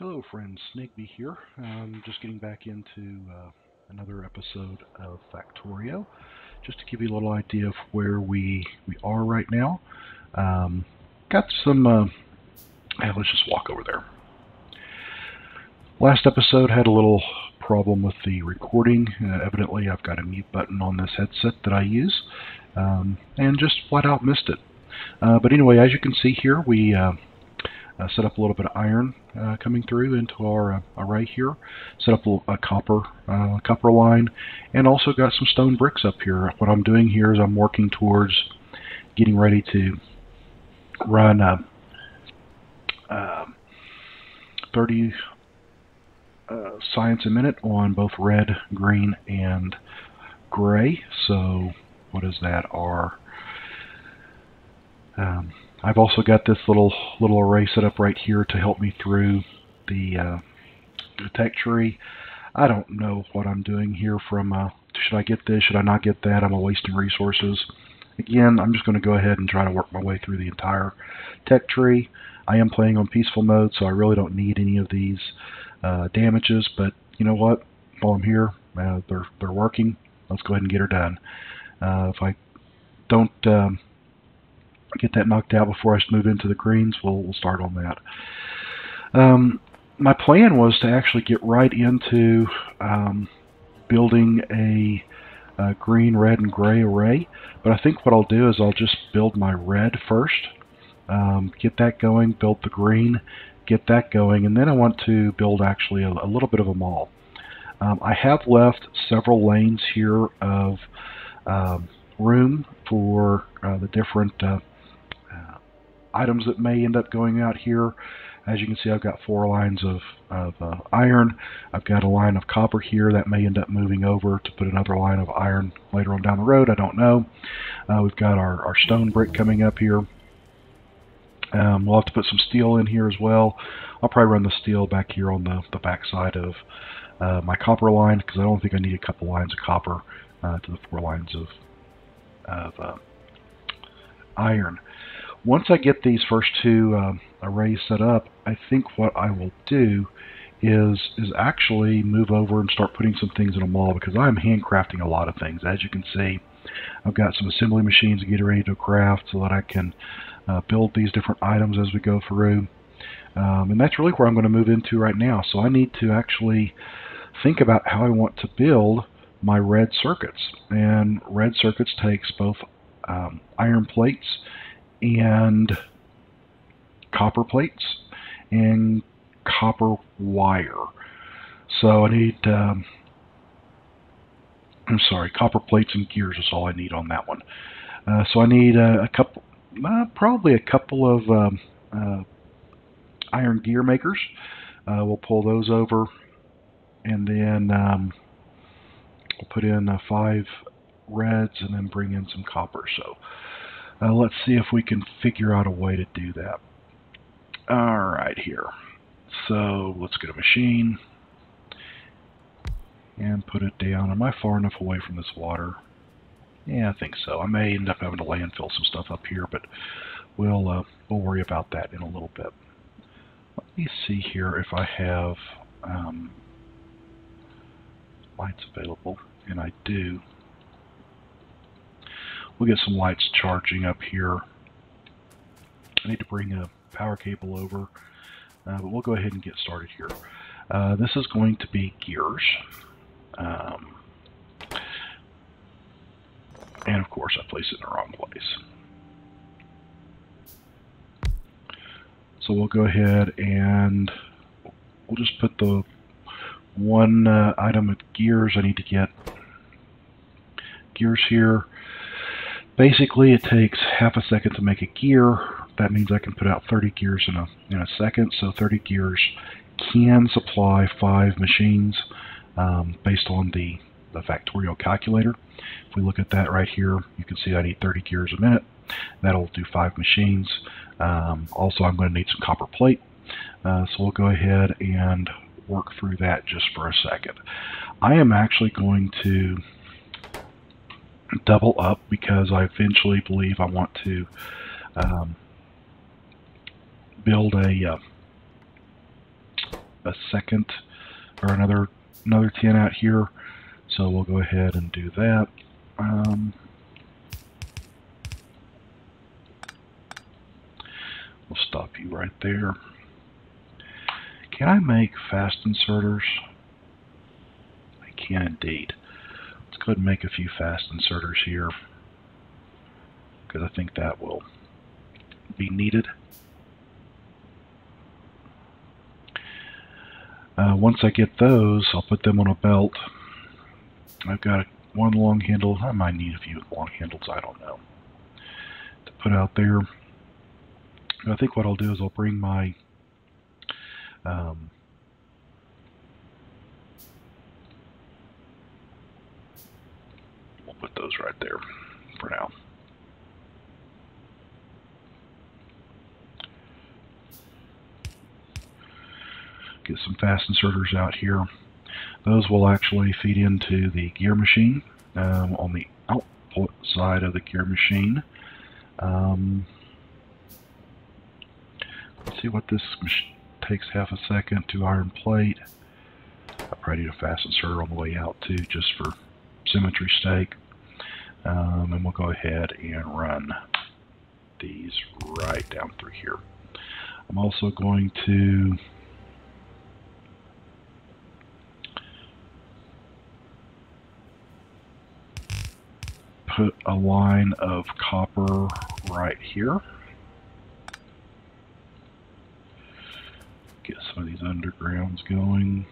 Hello friends, Snigby here. Just getting back into another episode of Factorio, just to give you a little idea of where we are right now. Got some, let's just walk over there. Last episode had a little problem with the recording. Evidently I've got a mute button on this headset that I use, and just flat out missed it. But anyway, as you can see here, we set up a little bit of iron coming through into our array here. Set up a copper line, and also got some stone bricks up here. What I'm doing here is I'm working towards getting ready to run 30 science a minute on both red, green, and gray. So what is that? I've also got this little array set up right here to help me through the tech tree. I don't know what I'm doing here from, should I get this, should I not get that? I'm wasting resources. Again, I'm just going to go ahead and try to work my way through the entire tech tree. I am playing on peaceful mode, so I really don't need any of these damages, but you know what? While I'm here, they're working. Let's go ahead and get her done. If I don't get that knocked out before I move into the greens, we'll start on that. My plan was to actually get right into building a green, red, and gray array, but I think what I'll do is I'll just build my red first, get that going, build the green, get that going, and then I want to build actually a little bit of a mall. I have left several lanes here of room for the different items that may end up going out here. As you can see, I've got 4 lines of iron. I've got a line of copper here that may end up moving over to put another line of iron later on down the road. I don't know. We've got our stone brick coming up here. We'll have to put some steel in here as well. I'll probably run the steel back here on the back side of my copper line, because I don't think I need a couple lines of copper to the 4 lines of iron. Once I get these first 2 arrays set up, I think what I will do is actually move over and start putting some things in a mall, because I'm handcrafting a lot of things. As you can see, I've got some assembly machines to get ready to craft so that I can build these different items as we go through. And that's really where I'm going to move into right now. So I need to actually think about how I want to build my red circuits. And red circuits takes both iron plates and copper plates and copper wire. So I need copper plates and gears is all I need on that one. So I need probably a couple of iron gear makers. We'll pull those over, and then we'll put in 5 reds and then bring in some copper. So let's see if we can figure out a way to do that. Alright, here. So let's get a machine and put it down. Am I far enough away from this water? Yeah, I think so. I may end up having to landfill some stuff up here, but we'll worry about that in a little bit. Let me see here if I have lights available, and I do. We'll get some lights charging up here. I need to bring a power cable over, but we'll go ahead and get started here. This is going to be gears. And of course I placed it in the wrong place. So we'll go ahead and we'll just put the one item of gears. I need to get gears here. Basically, it takes half a second to make a gear. That means I can put out 30 gears in a second. So 30 gears can supply 5 machines based on the Factorio calculator. If we look at that right here, you can see I need 30 gears a minute. That'll do 5 machines. Also, I'm going to need some copper plate. So we'll go ahead and work through that just for a second. I am actually going to double up because I eventually believe I want to build a a second or another 10 out here. So we'll go ahead and do that. We'll stop you right there. Can I make fast inserters? I can indeed. Let's go ahead and make a few fast inserters here, because I think that will be needed. Once I get those, I'll put them on a belt. I've got one long handle. I might need a few long handles, I don't know, to put out there. I think what I'll do is I'll bring my we'll put those right there for now. Get some fast inserters out here. Those will actually feed into the gear machine on the output side of the gear machine. Let's see what this takes. Half a second to iron plate. I probably need a fast inserter on the way out too, just for symmetry's sake. And we'll go ahead and run these right down through here. I'm also going to put a line of copper right here. Get some of these undergrounds going.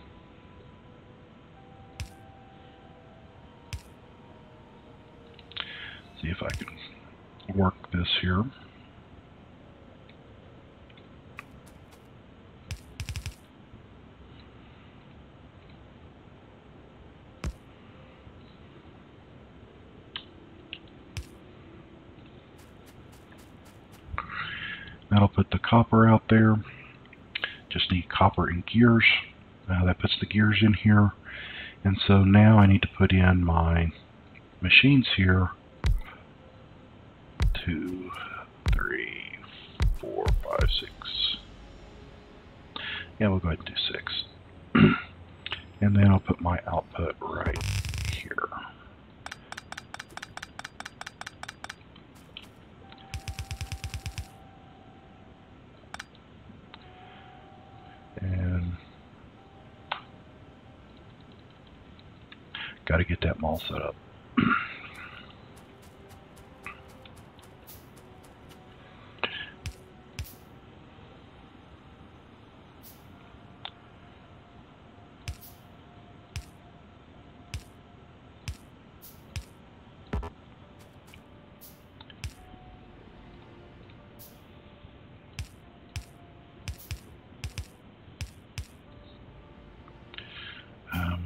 See if I can work this here. That'll put the copper out there. Just need copper and gears. That puts the gears in here. And so now I need to put in my machines here. 2, 3, 4, 5, 6. Yeah, we'll go ahead and do 6. And then I'll put my output right here. And got to get that all set up.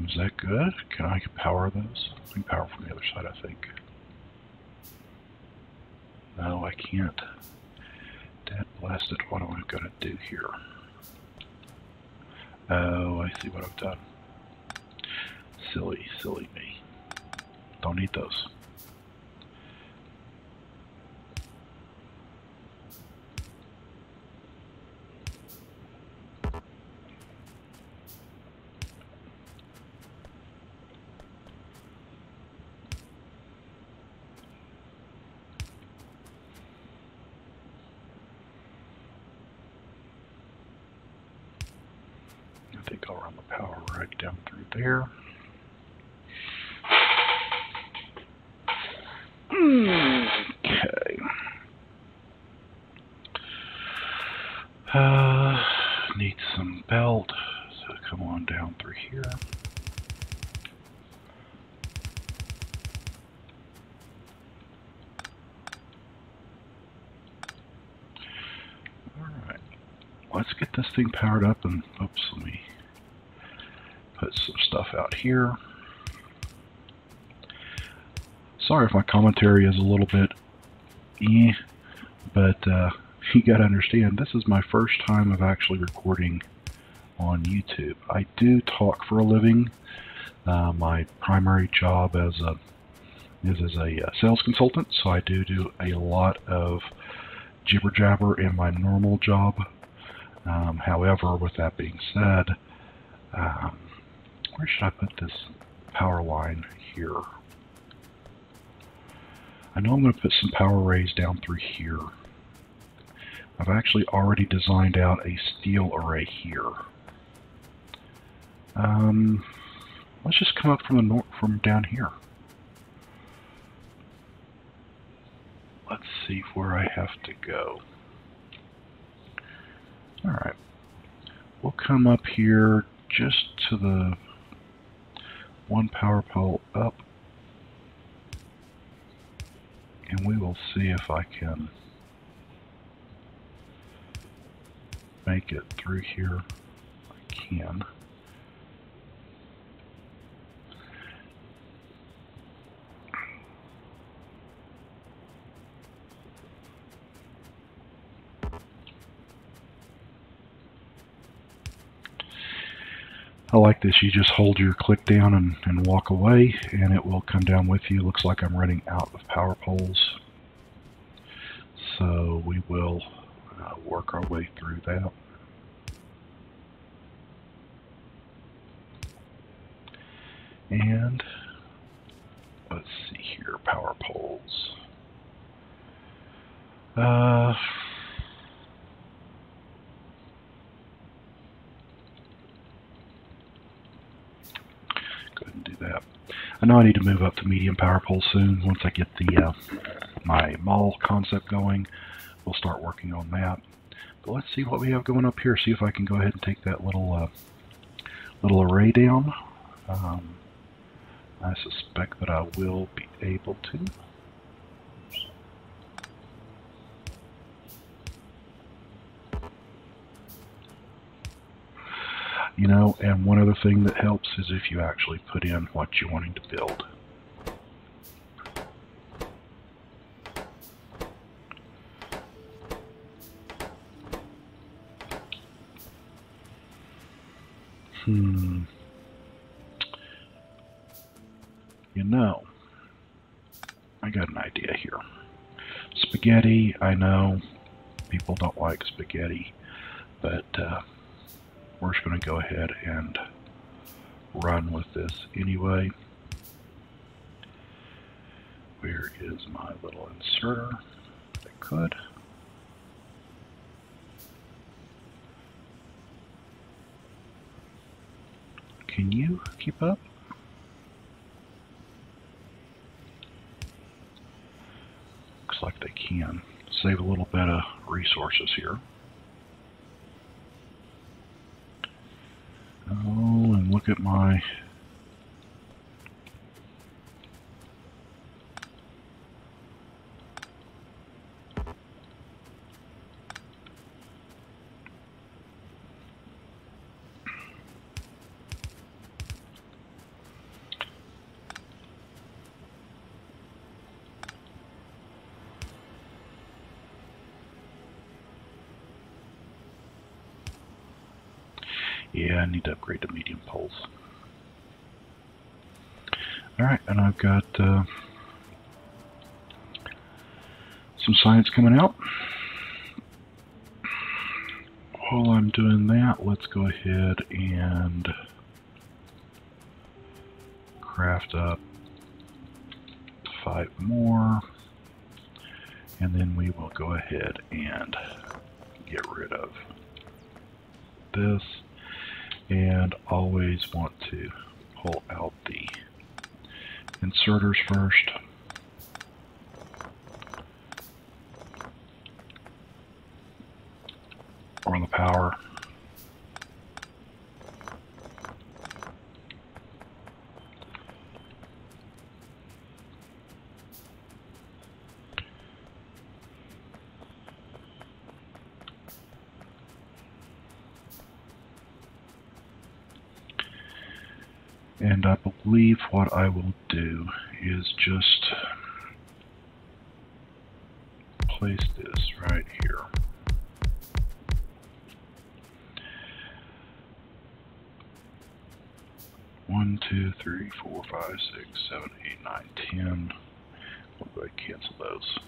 Is that good? Can I power those? I can power from the other side, I think. No, I can't. Dad blasted. What am I going to do here? Oh, I see what I've done. Silly, silly me. Don't need those. I think I'll run the power right down through there. Okay. Need some belt, so come on down through here. Alright. Let's get this thing powered up and, oops, let me put some stuff out here. Sorry if my commentary is a little bit but you gotta understand, this is my first time of actually recording on YouTube. I do talk for a living. My primary job is as a sales consultant, so I do a lot of jibber jabber in my normal job. However, with that being said, where should I put this power line here? I know I'm going to put some power arrays down through here. I've actually already designed out a steel array here. Let's just come up from down here. Let's see where I have to go. Alright. We'll come up here just to the one power pole up, and we will see if I can make it through here. I can. I like this. You just hold your click down and walk away, and it will come down with you. Looks like I'm running out of power poles. So we will work our way through that. And let's see here, power poles. Go ahead and do that. I know I need to move up to medium power poles soon. Once I get the my mall concept going, we'll start working on that. But let's see what we have going up here. See if I can go ahead and take that little array down. I suspect that I will be able to. You know, and one other thing that helps is if you actually put in what you're wanting to build. You know, I got an idea here. Spaghetti, I know people don't like spaghetti, but we're just going to go ahead and run with this anyway. Where is my little inserter? If I could. Can you keep up? Looks like they can. Save a little bit of resources here. Oh, and look at my... Yeah, I need to upgrade to medium poles. Alright, and I've got some science coming out. While I'm doing that, let's go ahead and craft up 5 more, and then we will go ahead and get rid of this. And always want to pull out the inserters first. Or the power. And I believe what I will do is just place this right here. One, 2, 3, 4, 5, 6, 7, 8, 9, 10. We'll go ahead and cancel those.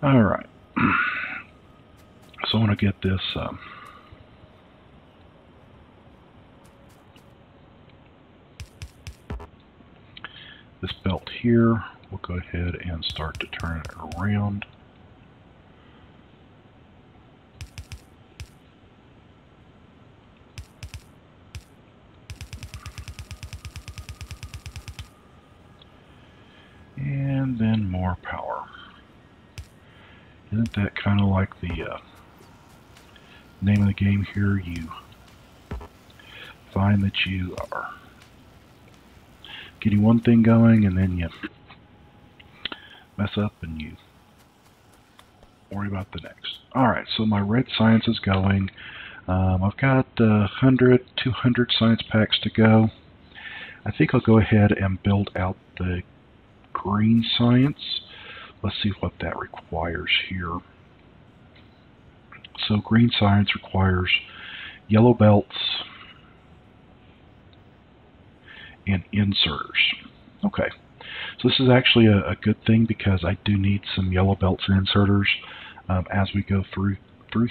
Alright, so I want to get this this belt here. We'll go ahead and start to turn it around. And then more power. Isn't that kind of like the name of the game here? You find that you are getting one thing going and then you mess up and you worry about the next. Alright, so my red science is going. I've got 100, 200 science packs to go. I think I'll go ahead and build out the green science. Let's see what that requires here. So green science requires yellow belts and inserters. Okay, so this is actually a good thing because I do need some yellow belts and inserters as we go through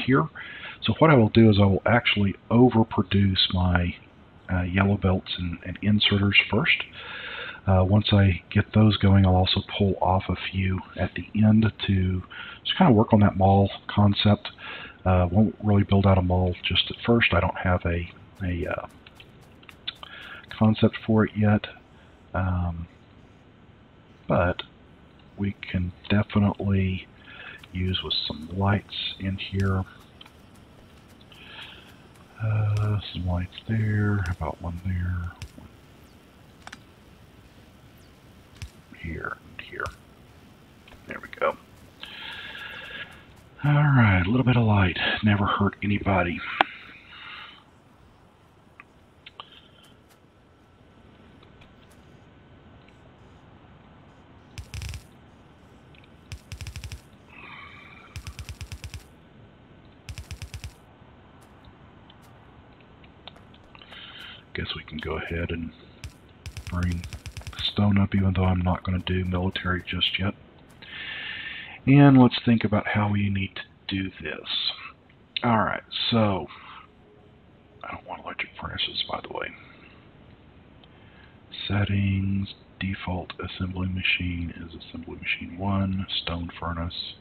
here. So what I will do is I will actually overproduce my yellow belts and inserters first. Once I get those going, I'll also pull off a few at the end to just kind of work on that mall concept. Won't really build out a mall just at first. I don't have a concept for it yet, but we can definitely use with some lights in here. Some lights there. How about one there? Here and here. There we go. Alright, a little bit of light. Never hurt anybody. Guess we can go ahead and bring the stone up, even though I'm not going to do military just yet. And let's think about how we need to do this. Alright, so I don't want electric furnaces, by the way. Settings, default assembly machine is assembly machine 1, stone furnace.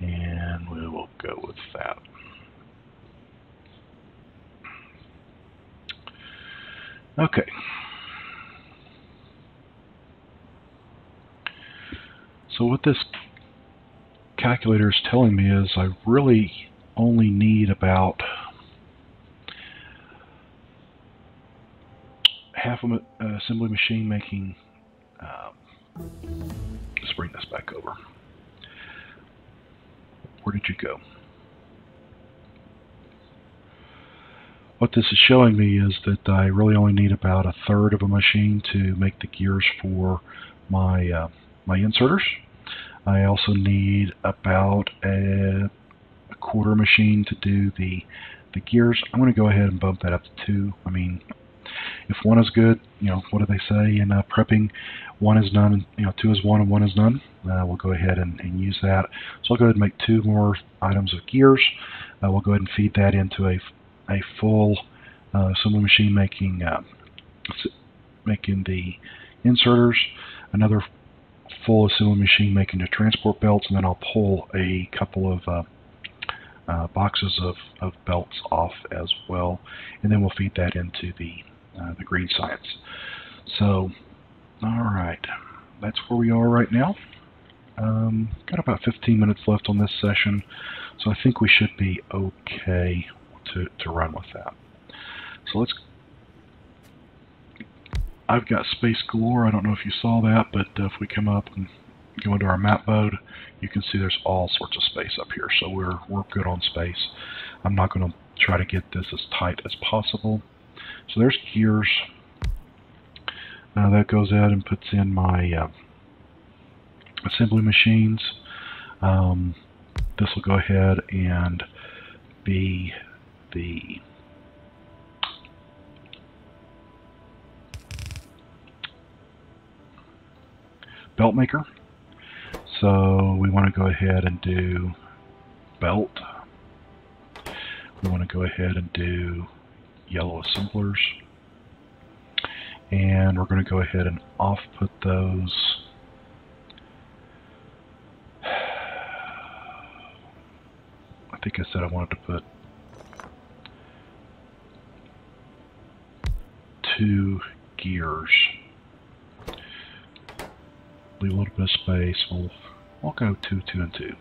And we will go with that. Okay. So what this calculator is telling me is I really only need about half an assembly machine making. Let's bring this back over. Where did you go? What this is showing me is that I really only need about a third of a machine to make the gears for my my inserters. I also need about a quarter machine to do the gears. I'm going to go ahead and bump that up to 2. I mean, if 1 is good, you know, what do they say in prepping? 1 is none, you know, 2 is 1 and 1 is none. We'll go ahead and use that. So I'll go ahead and make 2 more items of gears. We'll go ahead and feed that into a full assembly machine making the inserters, another full assembly machine making the transport belts, and then I'll pull a couple of boxes of belts off as well, and then we'll feed that into the green science. So, all right, that's where we are right now. Got about 15 minutes left on this session, so I think we should be okay to run with that. So I've got space galore. I don't know if you saw that, but if we come up and go into our map mode, you can see there's all sorts of space up here. So we're good on space. I'm not going to try to get this as tight as possible. So there's gears. That goes out and puts in my assembly machines. This will go ahead and be the belt maker. So we want to go ahead and do belt. We want to go ahead and do yellow assemblers. And we're going to go ahead and off-put those. I think I said I wanted to put 2 gears. Leave a little bit of space. We'll go 2, 2, and 2.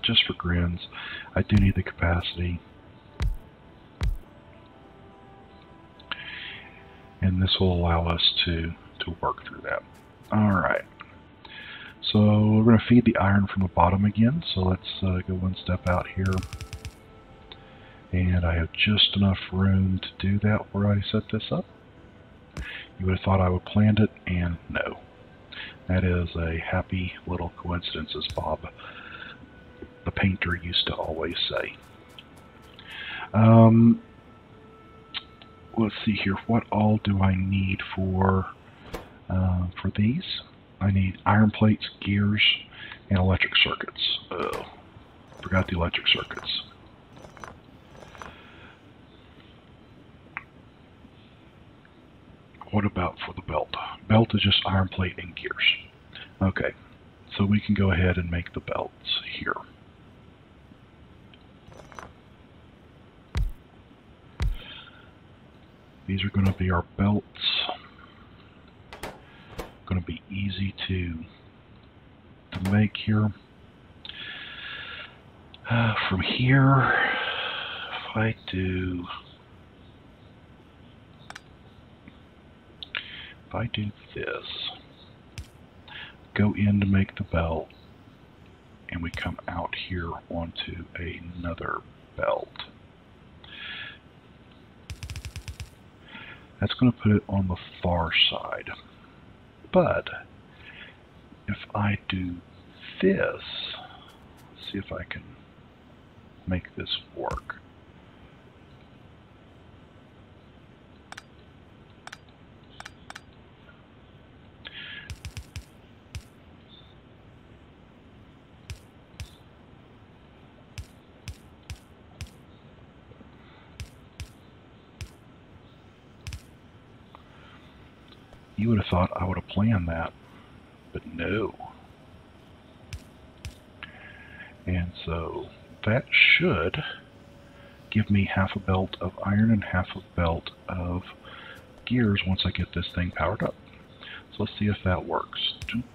Just for grins. I do need the capacity. And this will allow us to work through that. Alright. So we're going to feed the iron from the bottom again. So let's go one step out here. And I have just enough room to do that where I set this up. You would have thought I would planned it, and no. That is a happy little coincidence, as Bob, the painter, used to always say. Let's see here. What all do I need for these? I need iron plates, gears, and electric circuits. Oh, forgot the electric circuits. What about for the belt? Belt is just iron plate and gears. Okay, so we can go ahead and make the belts here. These are going to be our belts. Going to be easy to make here. From here, if I do this, go in to make the belt, and we come out here onto another belt. That's going to put it on the far side. But if I do this, let's see if I can make this work. You would have thought I would have planned that, but no. And so that should give me half a belt of iron and half a belt of gears once I get this thing powered up. So let's see if that works. Dunk.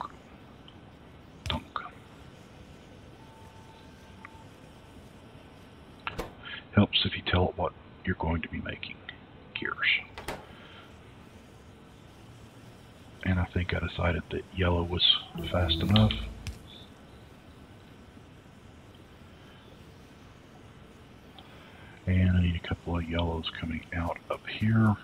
Dunk. Helps if you tell it what you're going to be making. Gears. And I think I decided that yellow was fast enough. And I need a couple of yellows coming out up here.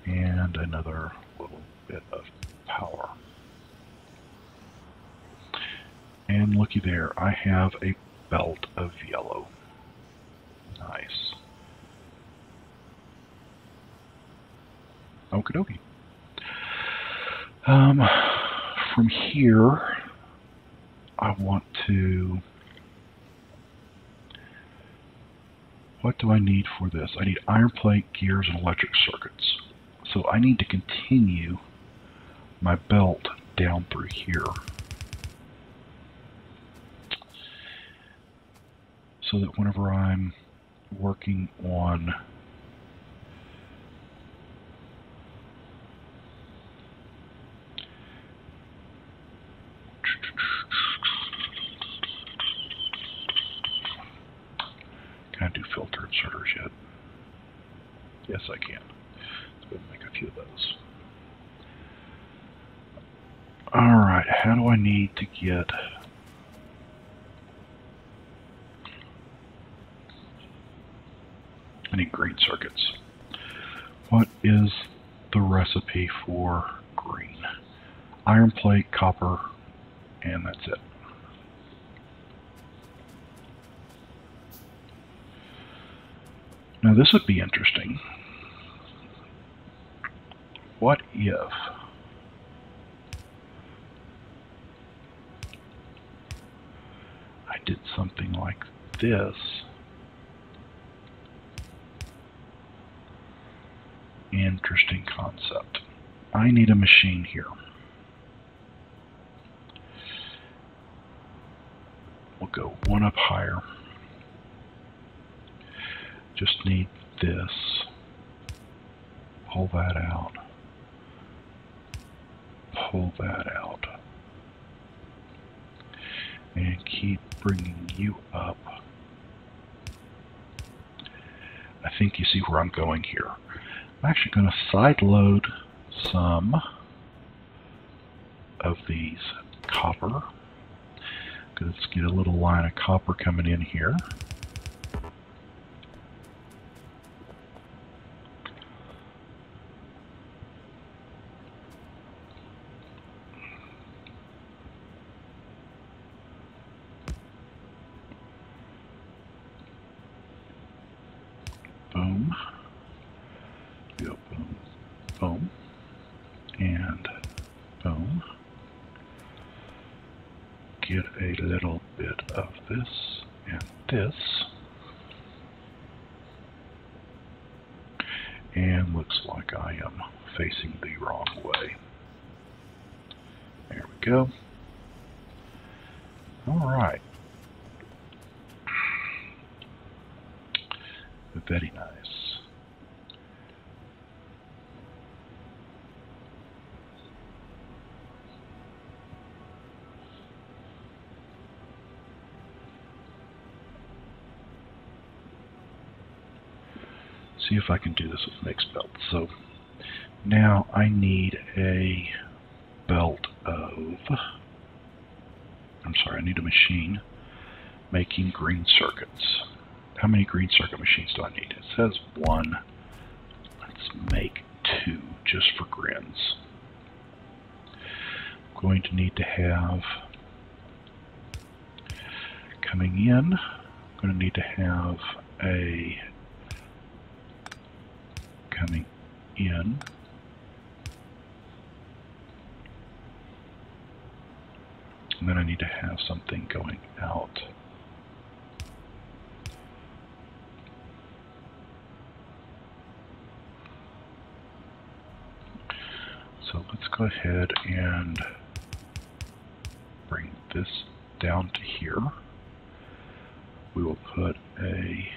And another little bit of power. And looky there, I have a belt of yellow. Nice. Okie dokie. From here, I want to... What do I need for this? I need iron plate, gears, and electric circuits. So I need to continue my belt down through here. So that whenever I'm working on can I do filter inserters yet? Yes, I can. Let's go make a few of those. Alright, how do I need to get... I need green circuits. What is the recipe for green? Iron plate, copper, and that's it. Now this would be interesting. what if I did something like this? Interesting concept. I need a machine here. We'll go one up higher. Just need this. Pull that out. Pull that out. And keep bringing you up. I think you see where I'm going here. I'm actually going to side load some of these copper. Let's get a little line of copper coming in here. Boom. Go boom, boom, and boom. Get a little bit of this and this. And looks like I am facing the wrong way. There we go. Alright. Very nice. See if I can do this with mixed belts. So now I need a belt of, I need a machine making green circuits. How many green circuit machines do I need? It says one. Let's make two just for grins. I'm going to need to have, coming in, I'm going to need to have a coming in, and then I need to have something going out. So let's go ahead and bring this down to here. We will put a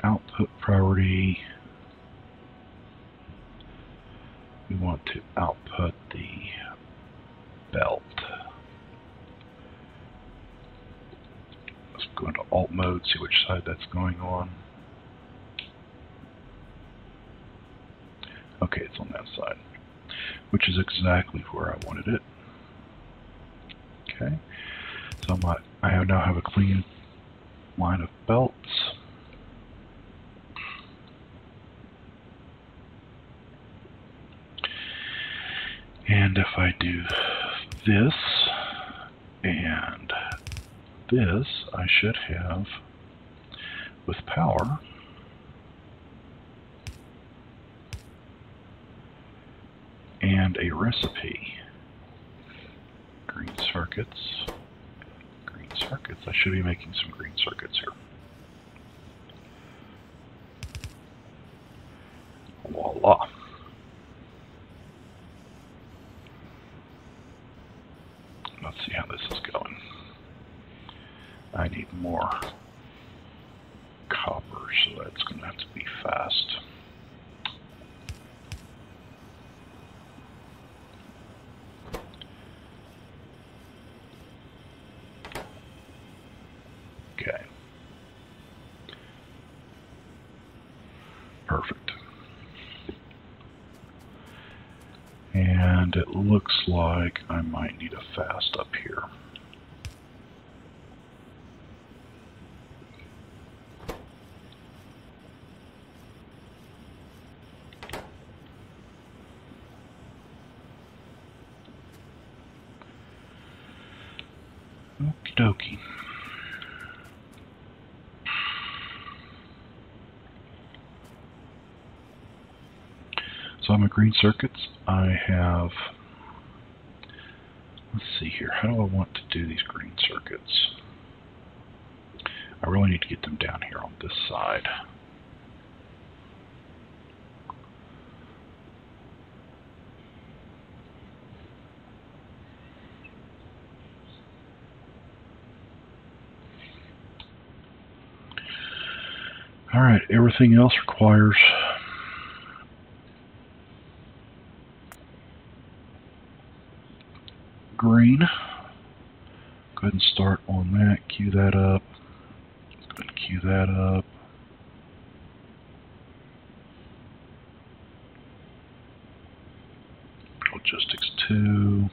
output priority. We want to output the belt. Let's go into alt mode, see which side that's going on. Okay, it's on that side, which is exactly where I wanted it. Okay, so I now have a clean line of belts. And if I do this and this, I should have, with power, and a recipe. Green circuits. Green circuits. I should be making some green circuits here. Voila. Let's see how this is going. I need more copper, so that's going to have to be fast. Okay. Perfect. And it looks like I might need a fast up here. Okie dokie. my green circuits. I have, let's see here, how do I want to do these green circuits? I really need to get them down here on this side. Alright, everything else requires green. Go ahead and start on that, cue that up. Go ahead and cue that up. Logistics 2.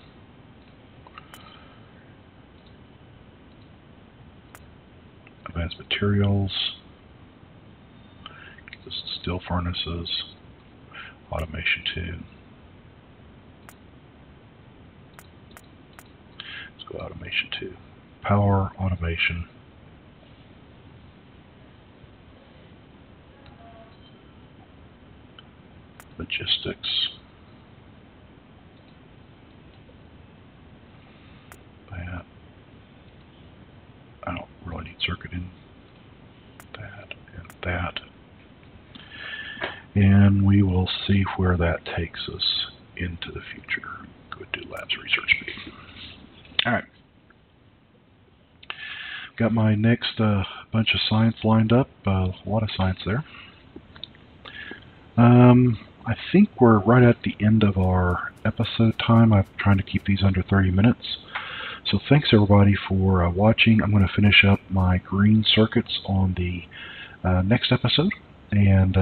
Advanced materials. Steel furnaces. Automation 2. Let's go automation 2. Power, automation. Logistics. That. I don't really need circuit in that and that. And we will see where that takes us into the future. Go do labs research B. Alright. Got my next bunch of science lined up. A lot of science there. I think we're right at the end of our episode time. I'm trying to keep these under 30 minutes. So thanks everybody for watching. I'm going to finish up my green circuits on the next episode. And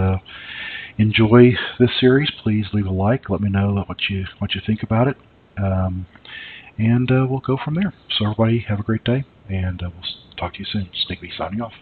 enjoy this series. Please leave a like. Let me know what you think about it. And we'll go from there. So everybody have a great day, and we'll talk to you soon. Sneak B signing off.